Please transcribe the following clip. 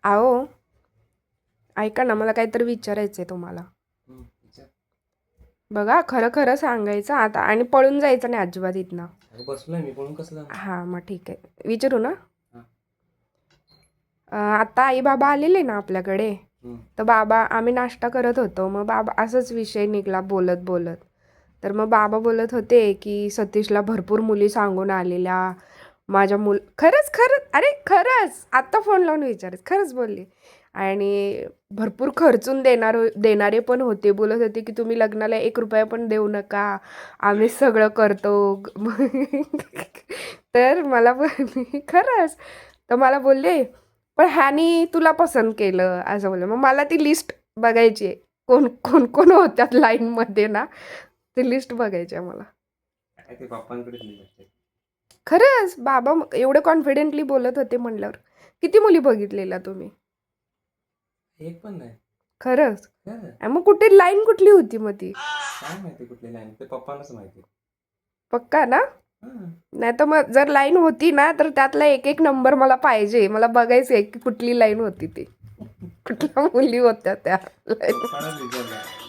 आओ ऐका ना, मला काहीतरी विचारायचं आहे तुम्हाला. विचार. बघा, खरं खरं सांगायचं आता आणि पळून जायचं नाही अजिबात इथनं. अगं बसलोय मी, पळून कसं जाणार? हां, मग ठीक आहे. विचारू ना? हा. आता आई बाबा आलेले ना आपल्याकडे. हम्म. तर बाबा, आम्ही नाश्ता करत होतो, मग बाबा असंच विषय निघाला बोलत बोलत. तर मग बाबा बोलत होते की सतीशला भरपूर मुली सांगून आलेल्या. माझ्या खरंच खरंच, अरे खरंच आत्ता फोन लावून विचारच, खरंच बोलली. आणि भरपूर खर्चून देणारे पण होते. बोलत होते की तुम्ही लग्नाला 1 रुपया पण देऊ नका, आम्ही सगळं करतो. तर मला पण खरंच. तर मला बोलले, पण ह्यानी तुला पसंत केलं असं बोललं. मग मला ती लिस्ट बघायची आहे, कोण कोण कोण होत्यात लाईनमध्ये ना, ती लिस्ट बघायची आहे मला. काय ते पप्पांकडेच नाही लक्ष. खरंच बाबा एवढे कॉन्फिडेंटली बोलत होते म्हणल्यावर. किती मुली बघितलेल्या तुम्ही? एक पण नाही. खरंच? खरं. आणि मग कुठे लाईन कुठली होती मग ती? काय माहिती कुठली लाईन, ते पप्पांनाच माहिती. पक्का ना? हा. नाही तर मग जर लाईन होती ना, तर त्यातला एक एक नंबर मला पाहिजे. मला बघायचं आहे की कुठली लाईन होती ती, कुठल्या मुली होत्या त्या लाईन. पप्पांनाच विचारलं.